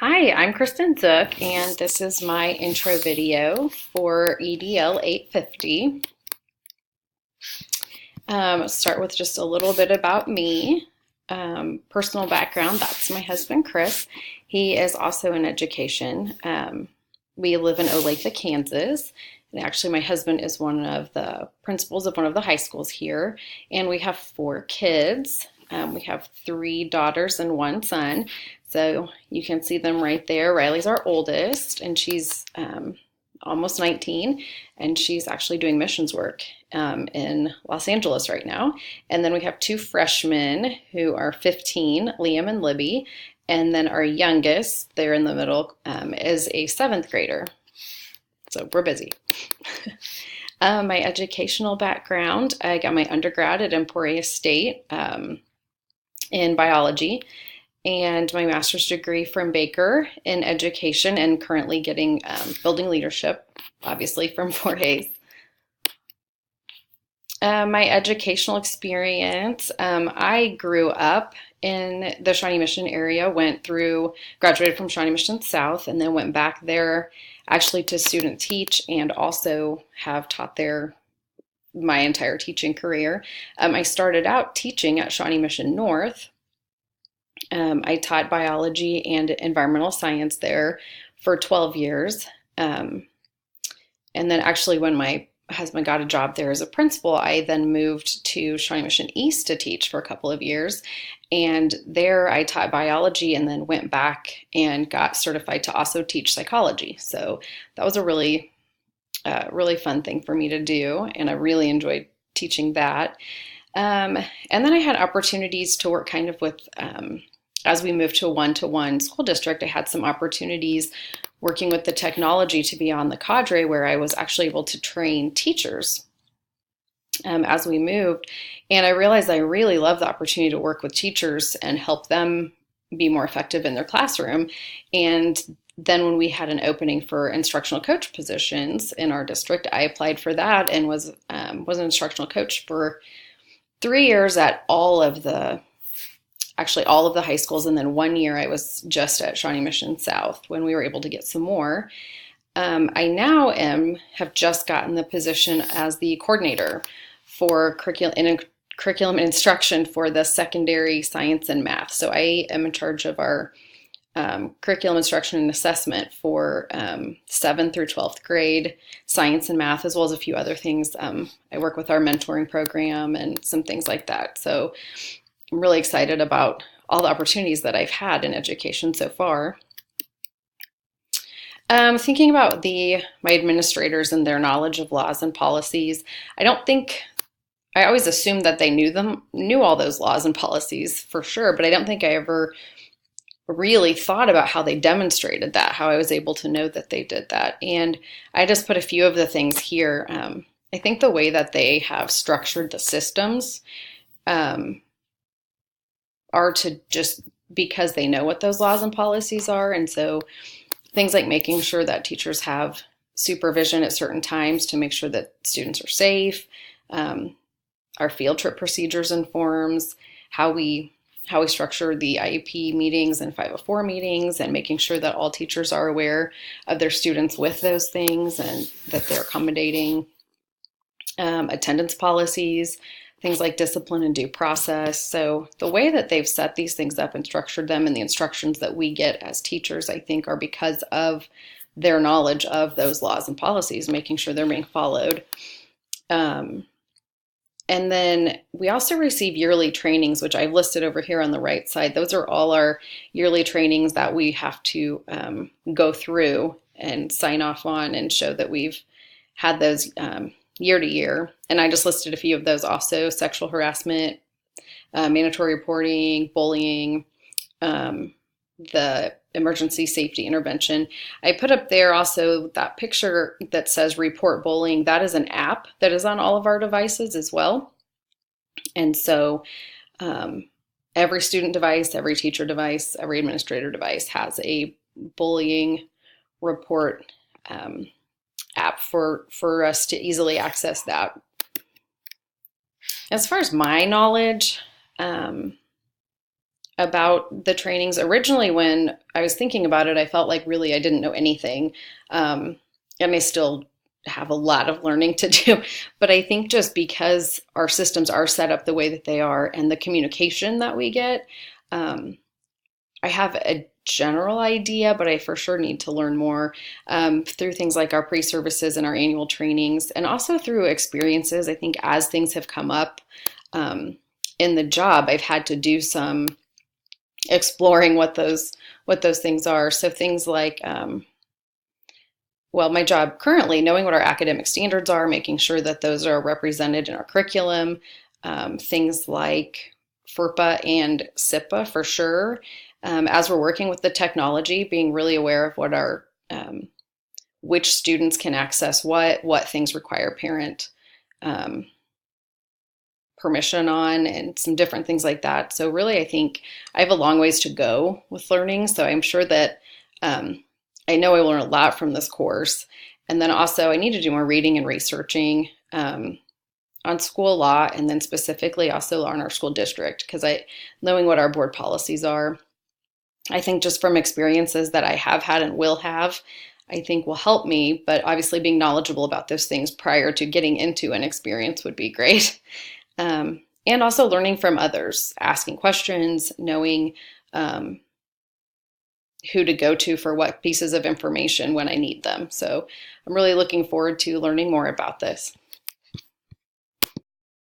Hi, I'm Kristen Zuck, and this is my intro video for EDL 850. Start with just a little bit about me. Personal background, that's my husband, Chris. He is also in education. We live in Olathe, Kansas. And actually, my husband is one of the principals of one of the high schools here. And we have 4 kids. We have 3 daughters and 1 son. So you can see them right there. Riley's our oldest, and she's almost 19, and she's actually doing missions work in Los Angeles right now. And then we have 2 freshmen who are 15, Liam and Libby. And then our youngest, there in the middle, is a 7th grader. So we're busy. My educational background, I got my undergrad at Emporia State in biology, and my master's degree from Baker in education, and currently getting building leadership, obviously, from 4A's. My educational experience, I grew up in the Shawnee Mission area, graduated from Shawnee Mission South, and then went back there actually to student teach, and also have taught there my entire teaching career. I started out teaching at Shawnee Mission North. I taught biology and environmental science there for 12 years. And then actually when my husband got a job there as a principal, I then moved to Shawnee Mission East to teach for a couple of years. And there I taught biology and then went back and got certified to also teach psychology. So that was a really fun thing for me to do, and I really enjoyed teaching that. And then I had opportunities to work kind of with, as we moved to a one-to-one school district, I had some opportunities working with the technology to be on the cadre, where I was actually able to train teachers as we moved. And I realized I really love the opportunity to work with teachers and help them be more effective in their classroom. And then when we had an opening for instructional coach positions in our district, I applied for that and was an instructional coach for 3 years at all of the high schools. And then 1 year I was just at Shawnee Mission South when we were able to get some more. I now have just gotten the position as the coordinator for curriculum and instruction for the secondary science and math. So I am in charge of our curriculum instruction and assessment for 7th through 12th grade science and math, as well as a few other things. I work with our mentoring program and some things like that. So I'm really excited about all the opportunities that I've had in education so far. Thinking about my administrators and their knowledge of laws and policies, I always assumed that they knew all those laws and policies for sure, but I don't think I ever really thought about how they demonstrated that, how I was able to know that they did that. And I just put a few of the things here. I think the way that they have structured the systems are to just because they know what those laws and policies are. And so things like making sure that teachers have supervision at certain times to make sure that students are safe, our field trip procedures and forms, how we structure the IEP meetings and 504 meetings, and making sure that all teachers are aware of their students with those things and that they're accommodating. Attendance policies, things like discipline and due process. So the way that they've set these things up and structured them, and the instructions that we get as teachers, I think are because of their knowledge of those laws and policies, making sure they're being followed. And then we also receive yearly trainings, which I've listed over here on the right side. Those are all our yearly trainings that we have to go through and sign off on and show that we've had those year to year. And I just listed a few of those also: sexual harassment, mandatory reporting, bullying, the emergency safety intervention. I put up there also that picture that says Report Bullying. That is an app that is on all of our devices as well. And so every student device, every teacher device, every administrator device has a bullying report app for us to easily access that. As far as my knowledge, about the trainings. Originally, when I was thinking about it, I felt like really I didn't know anything. And I still have a lot of learning to do. But I think just because our systems are set up the way that they are and the communication that we get, um, I have a general idea, but I for sure need to learn more through things like our pre-services and our annual trainings, and also through experiences. I think as things have come up um, in the job, I've had to do some exploring what those things are. So things like well, my job currently, knowing what our academic standards are, making sure that those are represented in our curriculum, things like FERPA and SIPA for sure. As we're working with the technology, being really aware of what our which students can access what things require parent um, permission on, and some different things like that. So really, I think I have a long ways to go with learning. So I'm sure that I know I will learn a lot from this course. And then also I need to do more reading and researching on school law, and then specifically also on our school district, because knowing what our board policies are, I think just from experiences that I have had and will have, I think will help me. But obviously being knowledgeable about those things prior to getting into an experience would be great. And also learning from others, asking questions, knowing who to go to for what pieces of information when I need them. So I'm really looking forward to learning more about this.